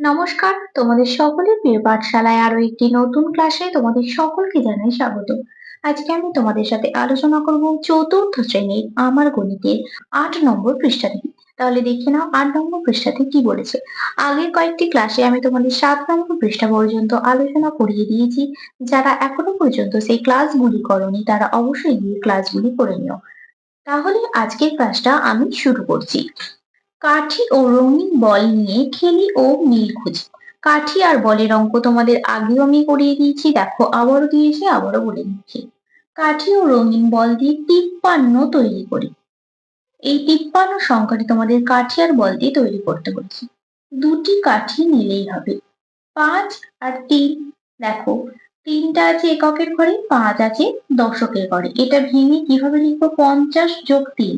নমস্কার, তোমাদের সকলের প্রিয় পাঠশালায় আরো একটি নতুন ক্লাসে তোমাদের সকলকে জানাই স্বাগত। আজকে আমি তোমাদের সাথে আলোচনা করব চতুর্থ শ্রেণীর আমার গণিতের ৮ নম্বর পৃষ্ঠা থেকে। তাহলে দেখে নাও ৮ নম্বর পৃষ্ঠাতে কি বলেছে। আগের কয়েকটি ক্লাসে আমি তোমাদের ৭ নম্বর পৃষ্ঠা পর্যন্ত আলোচনা করিয়ে দিয়েছি। যারা এখনো পর্যন্ত সেই ক্লাসগুলি করনি তারা অবশ্যই গিয়ে ক্লাসগুলি করে নিও। তাহলে আজকের ক্লাসটা আমি শুরু করছি। কাঠি ও রঙিন বল নিয়ে খেলি ও মিল খুঁজি। কাঠি আর বলের অঙ্ক তোমাদের আগেও আমি করিয়ে দিয়েছি, দেখো আবারও দিয়েছি, আবারও বলে দিচ্ছি। কাঠি ও রঙিন বল দিয়ে ৫৩ তৈরি করি। এই ৫৩ সংখ্যাটি তোমাদের কাঠি আর বল দিয়ে তৈরি করতে বলছি। দুটি কাঠি নিলেই হবে। ৫ আর ৩, দেখো ৩টা আছে এককের ঘরে, ৫ আছে দশকের ঘরে। এটা ভেঙে কিভাবে লিখবো? ৫০ যোগ ৩,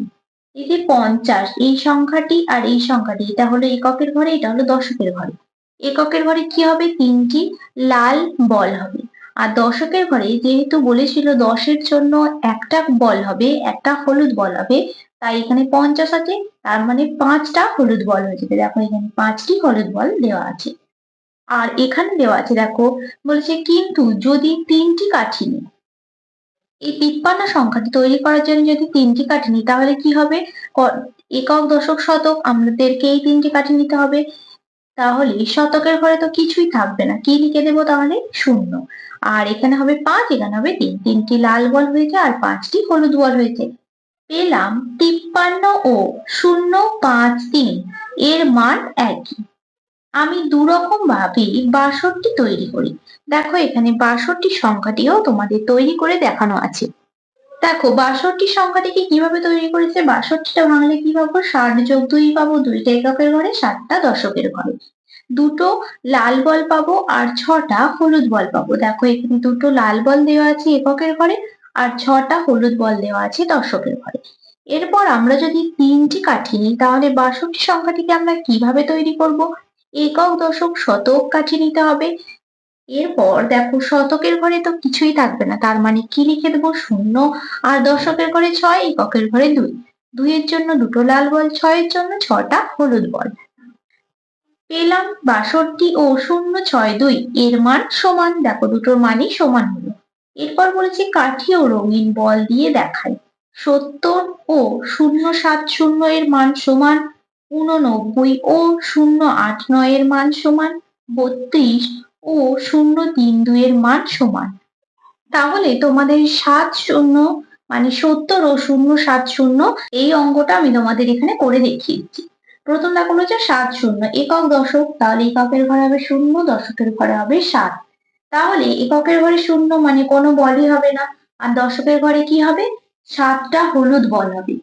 এই যে ৫০, এই সংখ্যাটি আর এই সংখ্যাটি, এটা হলো এককের ঘরে, এটা হলো দশকের ঘরে। এককের ঘরে কি হবে? ৩টি লাল বল হবে। আর দশকের ঘরে যেহেতু বলেছিল ১০-এর জন্য একটা বল হবে, একটা হলুদ বল হবে, তাই এখানে ৫০ আছে, তার মানে ৫টা হলুদ বল হয়ে যাবে। দেখো এখানে ৫টি হলুদ বল দেওয়া আছে। আর এখানে দেওয়া আছে, দেখো বলেছে কিন্তু যদি ৩টি কাঠি নিই, এই ৫৩ সংখ্যাটি তৈরি করার জন্য যদি ৩টি কাঠি নিই তাহলে কি হবে? একক, দশক, শতক আমাদেরকে এই ৩টি কাঠি নিতে হবে। তাহলে শতকের ঘরে তো কিছুই থাকবে না, কি লিখে দেবো তাহলে? ০। আর এখানে হবে ৫, এখানে হবে ৩, ৩টি লাল বল হয়েছে আর ৫টি হলুদ বল হয়েছে। পেলাম ৫৩ ও ০৫৩ এর মান একই। আমি দুরকম ভাবে ৬২ তৈরি করি। দেখো এখানে ৬২ সংখ্যাটিও তোমাদের তৈরি করে দেখানো আছে। দেখো ৬২ সংখ্যাটিকে কিভাবে তৈরি করেছে? ৬২টা ভাঙলে কি পাবো? ৬০ যোগ ২ পাবো, ২টা এককের ঘরে, ৭টা দশকের ঘরে। দুটো লাল বল পাবো আর ৬টা হলুদ বল পাবো। দেখো এখানে দুটো লাল বল দেওয়া আছে এককের ঘরে আর ৬টা হলুদ বল দেওয়া আছে দশকের ঘরে। এরপর আমরা যদি ৩টি কাঠি নিই তাহলে ৬২ সংখ্যাটিকে আমরা কিভাবে তৈরি করব? একক, দশক, শতক কাঠি নিতে হবে। এরপর দেখো শতকের ঘরে তো কিছুই থাকবে না, তার মানে কি লিখে দেবো? ০। আর দশকের ঘরে ৬, এককের ঘরে ২, ২ এর জন্য দুটো লাল বল, ৬ এর জন্য ৬টা হলুদ বল। পেলাম ৬২ ও ০৬২ এর মান সমান। দেখো দুটোর মানই সমান হলো। এরপর বলেছে কাঠি ও রঙিন বল দিয়ে দেখাই। ৭০ ও ০৭০ এর মান সমান। ৮৯ ও ০৮৯ এর মান সমান। ৩২ ও ০৩২ এর মান সমান। তাহলে তোমাদের ৭০ মানে ৭০ ও ০৭০, এই অঙ্কটা আমি তোমাদের এখানে করে দেখিয়ে দিচ্ছি। প্রথম দেখো হচ্ছে ৭০ একক, দশক, তাহলে এককের ঘরে হবে ০, দশকের ঘরে হবে ৭। তাহলে এককের ঘরে ০ মানে কোনো বলই হবে না, আর দশকের ঘরে কি হবে? ৭টা হলুদ বল হবে।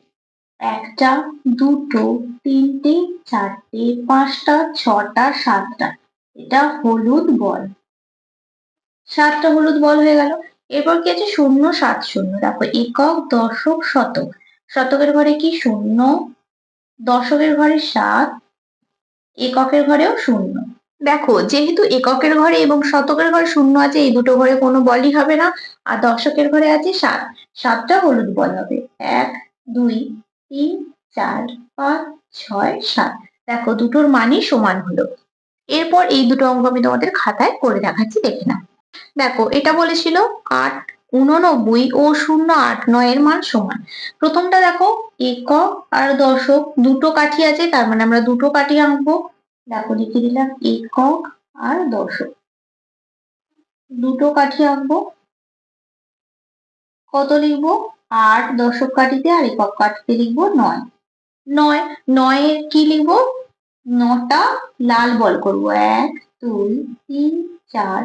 একটা, দুটো, তিনটে, চারটে, ৫টা, ৬টা, ৭টা, এটা হলুদ বল। ৭টা হলুদ বল হয়ে গেল। এরপর কি আছে? ০৭০, দেখো একক, দশক, শতক। শতকের ঘরে কি? ০, দশকের ঘরে ৭, এককের ঘরেও ০। দেখো যেহেতু এককের ঘরে এবং শতকের ঘরে ০ আছে, এই দুটো ঘরে কোনো বলই হবে না, আর দশকের ঘরে আছে ৭, ৭টা হলুদ বল হবে। ১, ২, ৩, ৪, ৫, ৬, ৭। দেখো দুটোর মানই সমান হলো। এরপর এই দুটো অঙ্ক আমি তোমাদের খাতায় করে দেখাচ্ছি, দেখে নাও। দেখো এটা বলেছিল ৮৯ ও ০৮৯ এর মান সমান। প্রথমটা দেখো একক আর দশক দুটো কাঠি আছে, তার মানে আমরা দুটো কাঠি আঁকবো। দেখো লিখে দিলাম একক আর দশক, দুটো কাঠি আঁকবো। কত লিখবো? ৮ দশক কাঠিতে আর একক কাঠিতে লিখবো ৯। ৯, ৯ এর কি লিখবো? ৯টা লাল বল করবো। ১, ২, ৩, ৪,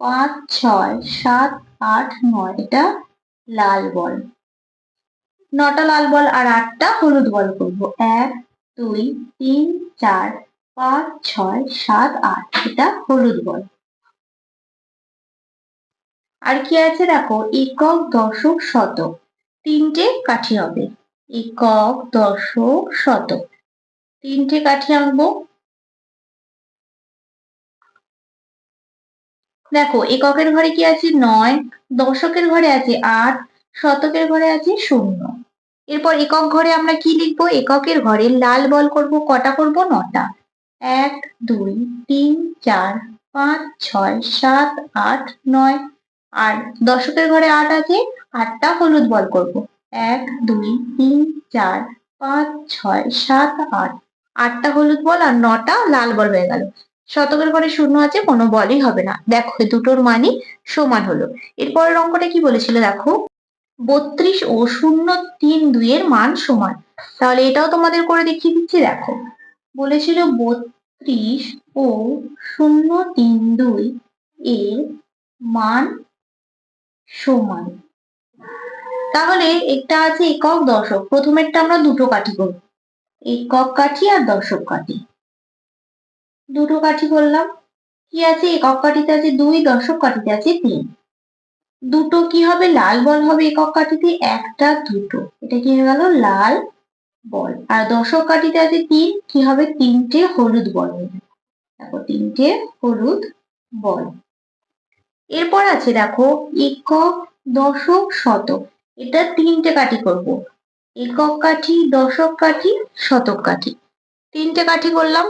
৫, ৬, ৭, ৮, ৯, এটা লাল বল। ৯টা লাল বল আর ৮টা হলুদ বল করবো। ১, ২, ৩, ৪, ৫, ৬, ৭, ৮, এটা হলুদ বল। আর কি আছে দেখো একক, দশক, শতক, তিনটে কাঠি হবে। একক, দশক, শতক, তিনটে কাঠি আঁকবো। দেখো এককের ঘরে কি আছে? ৯, দশকের ঘরে আছে ৮, শতকের ঘরে আছে ০। এরপর একক ঘরে আমরা কি লিখবো? এককের ঘরে লাল বল করব, কটা করব? ৯টা। 1 2 3 4 5 6 7 8 9। আর দশকের ঘরে 8 আছে, 8টা হলুদ বল করব। 1 2 3 4 5 6 7 8। 8টা হলুদ বল আর 9টা লাল বল হয়ে গেল। শতকের ঘরে শূন্য আছে, কোনো বলই হবে না। দেখো দুটোর মানই সমান হলো। এরপরের অঙ্কটা কি বলেছিল দেখো, 32 ও 0.32 এর মান সমান। তাহলে এটাও তোমাদের করে দেখিয়ে দিচ্ছি। দেখো বলেছিল 32 ও 0.32 এর মান সমান। তাহলে একটা আছে একক দশক, প্রথমেরটা আমরা দুটো কাঠি করব, একক কাঠি আর দশক কাঠি। দুটো কাঠি করলাম। কি আছে, একক কাঠিতে আছে 2, দশক কাঠিতে আছে 3। দুটো কি হবে, লাল বল হবে একক কাঠিতে, একটা দুটো, এটা কি হয়ে গেল লাল বল। আর দশক কাঠিতে আছে 3, কি হবে 3টে হলুদ বল হয়ে যাবে। দেখো 3টে হলুদ বল। এরপর আছে দেখো একক দশক শতক, এটা 3টে কাঠি করব, একক কাঠি, দশক কাঠি, শতক কাঠি। 3টে কাঠি করলাম।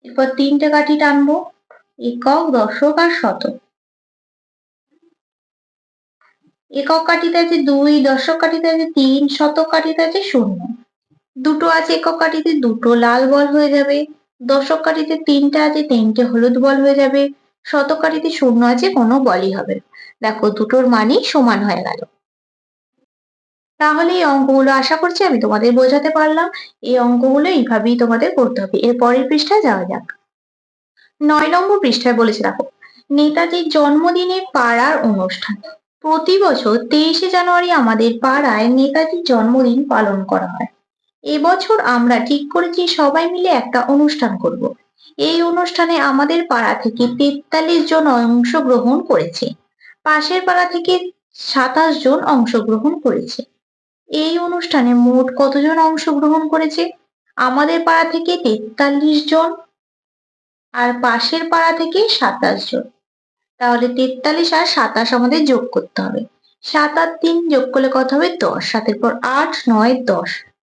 এরপর 3টে কাঠি টানবো, একক দশক আর শতক। একক কাঠিতে আছে 2, দশক কাঠিতে আছে 3, শতক কাঠিতে আছে 0। দুটো আছে একক কাঠিতে, দুটো লাল বল হয়ে যাবে। দশক কাঠিতে 3টা আছে, 3টে হলুদ বল হয়ে যাবে। শতক কাঠিতে 0 আছে, কোনো বলই হবে না। দেখো দুটোর মানই সমান হয়ে গেল। তাহলে এই অঙ্কগুলো আশা করছি আমি তোমাদের বোঝাতে পারলাম। এই অঙ্কগুলো এইভাবেই তোমাদের করতে হবে। এর পরের পৃষ্ঠায় যাওয়া যাক। 9 নম্বর পৃষ্ঠায় বলেছে দেখো, নেতাজির জন্মদিনে পাড়ার অনুষ্ঠান। প্রতি বছর 23শে জানুয়ারি আমাদের পাড়ায় নেতাজির জন্মদিন পালন করা হয়। এবছর আমরা ঠিক করেছি সবাই মিলে একটা অনুষ্ঠান করব। এই অনুষ্ঠানে আমাদের পাড়া থেকে 43 জন অংশগ্রহণ করেছে। পাশের পাড়া থেকে 27 জন অংশগ্রহণ করেছে। এই অনুষ্ঠানে মোট কতজন অংশগ্রহণ করেছে? আমাদের পাড়া থেকে 43 জন আর পাশের পাড়া থেকে 27 জন। তাহলে 43 আর 27 আমাদের যোগ করতে হবে। 7 আর 3 যোগ করলে কত হবে 10, 7-এর পর 8, 9, 10,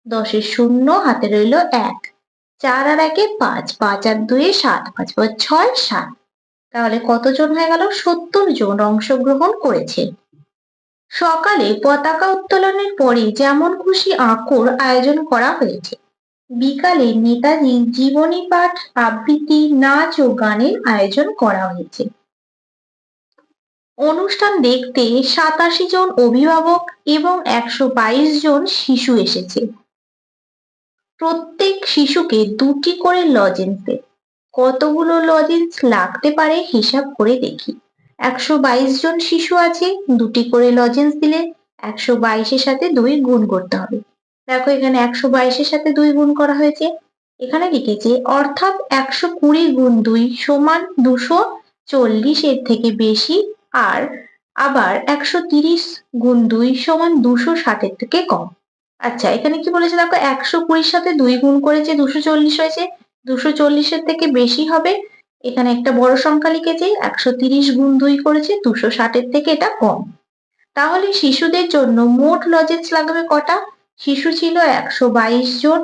10-এর শূন্য হাতে রইল 1, 4 আর 1-এ 5, 5 আর 2-এ 7, 5 পর 6, 7। তাহলে কতজন হয়ে গেল, 70 জন অংশগ্রহণ করেছে। সকালে পতাকা উত্তোলনের পরে যেমন খুশি আঁকোর আয়োজন করা হয়েছে। বিকালে নেতাজির জীবনী পাঠ, আবৃত্তি, নাচ ও গানের আয়োজন করা হয়েছে। অনুষ্ঠান দেখতে 87 জন অভিভাবক এবং 122 জন শিশু এসেছে। প্রত্যেক শিশুকে 2টি করে লজেন্স দেয়। কতগুলো লজেন্স লাগতে পারে হিসাব করে দেখি। 122 জন শিশু আছে, 2টি করে লজেন্স দিলে 122-এর সাথে 2 গুণ করতে হবে। দেখো এখানে 122-এর সাথে 2 গুণ করা হয়েছে। এখানে লিখেছে অর্থাৎ 120 গুণ 2 সমান 240 এর থেকে বেশি, আর আবার 130 গুণ 2 সমান 260 এর থেকে কম। আচ্ছা এখানে কি বলেছে দেখো, 120-র সাথে 2 গুণ করেছে 240 হয়েছে, 240-এর থেকে বেশি হবে। এখানে একটা বড় সংখ্যা লিখেছে, 130 গুণ 2 করেছে 260-এর থেকে এটা কম। তাহলে শিশুদের জন্য মোট লজেন্স লাগবে কটা? শিশু ছিল 122 জন,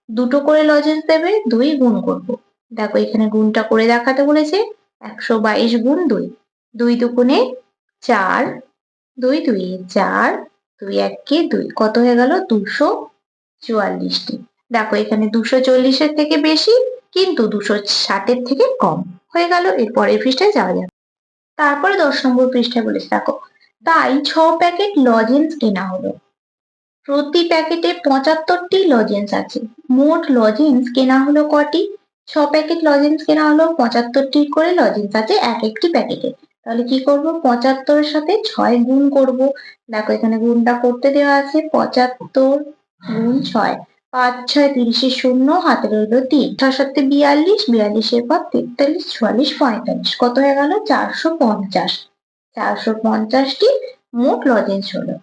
2টো করে লজেন্স দেবে, 2 গুণ করব। দেখো এখানে গুণটা করে দেখাতে বলেছে, 122 গুণ 2, 2 দুগুণে 4, 2 2 4, 2 1 2, কত হয়ে গেল 244টি। দেখো এখানে 240-এর থেকে বেশি কিন্তু 260-এর থেকে কম হয়ে গেল। এর পরের পৃষ্ঠায় যাওয়া যাবে। তারপরে 10 নম্বর পৃষ্ঠায় বলেছে দেখো, তাই 6 প্যাকেট লজেন্স কেনা হলো। প্রতি প্যাকেটে 75টি লজেন্স আছে। মোট লজেন্স কেনা হলো কটি? 6 প্যাকেট লজেন্স কেনা হলো, 75টি করে লজেন্স আছে এক একটি প্যাকেটে। তাহলে কি করব, 75-এর সাথে 6 গুণ করব। দেখো এখানে গুণটা করতে দেওয়া আছে, 75 গুণ 6, 5 6 30-এর শূন্য হাতে রইল 3, 6 7 42, 42-এর পর 43, 44, 45, কত হয়ে গেল 450। 450টি মোট লজেন্স হলো।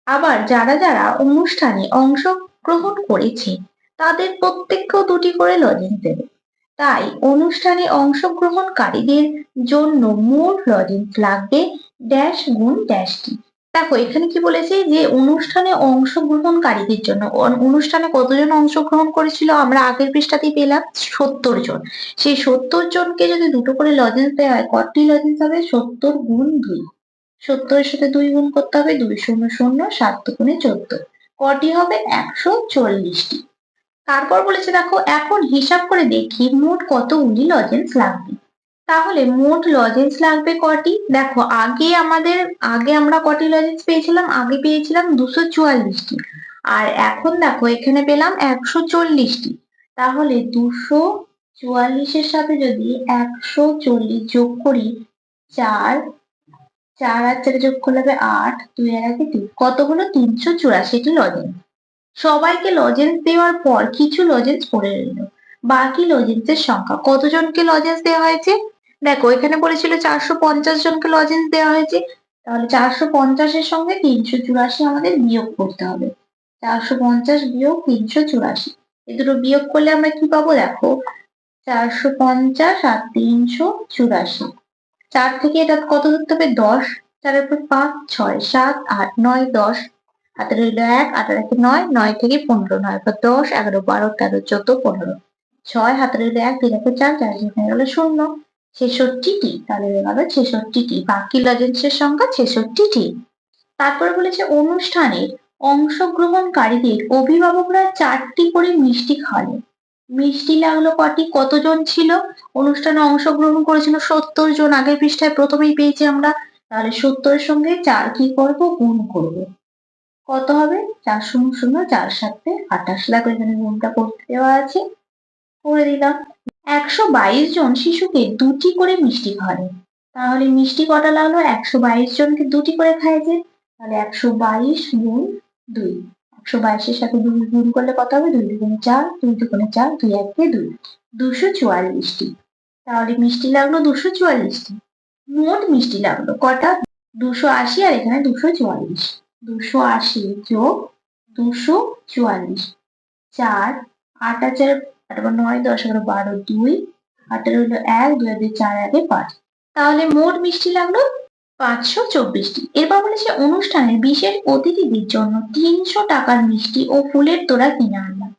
আবার যারা যারা অনুষ্ঠানে অংশগ্রহণ করেছে তাদের প্রত্যেককেও 2টি করে লজেন্স দেবে। তাই অনুষ্ঠানে অংশগ্রহণকারীদের জন্য মোট লজেন্স লাগবে ড্যাশ গুণ ড্যাশটি। দেখো এখানে কি বলেছে যে অনুষ্ঠানে অংশগ্রহণকারীদের জন্য অনুষ্ঠানে কতজন অংশগ্রহণ করেছিল আমরা আগের পৃষ্ঠাতেই পেলাম 70 জন। সেই 70 জনকে যদি দুটো করে লজেন্স দেওয়া হয় কটি লজেন্স হবে 70 গুণ 2। 70-এর সাথে 2 গুণ করতে হবে 2 শূন্য শূন্য 7 দুগুণে 14। কটি হবে 140টি। তারপর বলেছে দেখো এখন হিসাব করে দেখি মোট কতগুলি লজেন্স লাগবে। তাহলে মোট লজেন্স লাগবে কটি? দেখো আগে আমরা কটি লজেন্স পেয়েছিলাম? আগে পেয়েছিলাম 244টি। আর এখন দেখো এখানে পেলাম 140টি। তাহলে 244-এর সাথে যদি 140 যোগ করি 4, 4 আর 4 যোগ করলে হবে 8, 2 আর 1 2, কত হলো 384টি লজেন্স। সবাইকে লজেন্স দেওয়ার পর কিছু লজেন্স পড়ে রইল। বাকি লজেন্সের সংখ্যা কতজনকে লজেন্স দেওয়া হয়েছে? দেখো এখানে বলেছিল 450 জনকে লজেন্স দেওয়া হয়েছে। তাহলে 450-এর সঙ্গে 384 আমাদের বিয়োগ করতে হবে। 450 বিয়োগ 384, এ দুটো বিয়োগ করলে আমরা কি পাবো? দেখো 450 আর 384, 4 থেকে এটা কত ধরতে হবে? 10, 4-এর পর 5, 6, 7, 8, 9, 10, হাতে রইল 1, 8 আর 1 9, 9 থেকে 15, 9 পর 10, 11, 12, 13, 14, 15, 6, হাতে রইল 1, 3 1 4, 4 হয়ে গেল 0, 66টি। তাহলে হয়ে গেল 66টি। বাকি লজেন্সের সংখ্যা 66টি। তারপরে বলেছে অনুষ্ঠানের অংশগ্রহণকারীদের অভিভাবকরা 4টি করে মিষ্টি খাওয়ালেন। মিষ্টি লাগলো কটি? কতজন ছিল? অনুষ্ঠানে অংশগ্রহণ করেছিল 70 জন। আগের পৃষ্ঠায় প্রথমেই পেয়েছি আমরা। তাহলে 70-এর সঙ্গে 4 কি করব? গুণ করব। কত হবে? 4 শূন্য শূন্য 4 7 28। দেখো এখানে গুণটা করতে দেওয়া আছে, করে দিলাম। 122 জন শিশুকে 2টি করে মিষ্টি খাওয়ালেন। তাহলে মিষ্টি কটা লাগলো? 122 জনকে 2টি করে খাইয়েছে। তাহলে 122 গুণ 2। 122-এর সাথে 2 গুণ করলে কত হবে? 2 দুগুণে 4, 2 দুগুণে 4, 2 1 2, 244টি। তাহলে মিষ্টি লাগলো 244টি। মোট মিষ্টি লাগলো কটা? 280 আর এখানে 244। 280 যোগ 244, 4, 8 আর 4, 8 আর 9, 10, 11, 12, 2, 8 এর হলো 1, 2 আর 2 4, 1 5। তাহলে মোট মিষ্টি লাগলো 524টি। এরপর বলেছে অনুষ্ঠানের বিশেষ অতিথিদের জন্য 300 টাকার মিষ্টি ও ফুলের তোড়া কিনে আনলাম।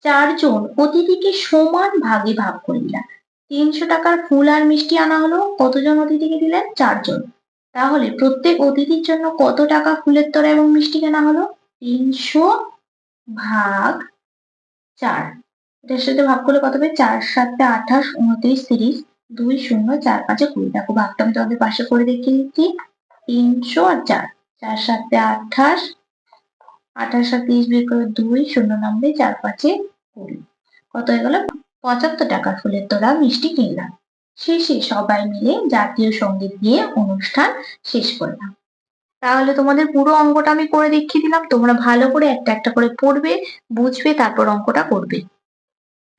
4 জন অতিথিকে সমান ভাগে ভাগ করে দিলাম। 300 টাকার ফুল আর মিষ্টি আনা হলো। কতজন অতিথিকে দিলেন? 4 জন। তাহলে প্রত্যেক অতিথির জন্য কত টাকা ফুলের তোড়া এবং মিষ্টি কেনা হলো? 300 ভাগ 4। এটার সাথে ভাগ করলে কত হবে? 4 7 28, 29, 30, 2 0 4 5 20। দেখো ভাগটা আমি তোমাদের পাশে করে দেখিয়ে দিচ্ছি। 300 আর 4, 4 7 28, 28 আর 30 বিয়োগ করে 2 0 90, 4 5 20। কত হয়ে গেল? 75 টাকার ফুলের তোড়া মিষ্টি কিনলাম। শেষে সবাই মিলে জাতীয় সঙ্গীত দিয়ে অনুষ্ঠান শেষ করলাম। তাহলে তোমাদের পুরো অঙ্কটা আমি করে দেখিয়ে দিলাম। তোমরা ভালো করে একটা একটা করে পড়বে, বুঝবে, তারপর অঙ্কটা করবে।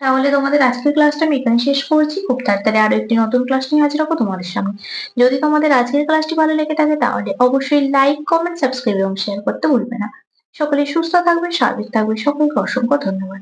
তাহলে তোমাদের আজকের ক্লাসটা আমি এখানে শেষ করছি। খুব তাড়াতাড়ি আরো একটি নতুন ক্লাস নিয়ে হাজির হবো তোমাদের সামনে। যদি তোমাদের আজকের ক্লাসটি ভালো লেগে থাকে তাহলে অবশ্যই লাইক, কমেন্ট, সাবস্ক্রাইব এবং শেয়ার করতে ভুলবে না। সকলে সুস্থ থাকবে, স্বাভাবিক থাকবে। সকলকে অসংখ্য ধন্যবাদ।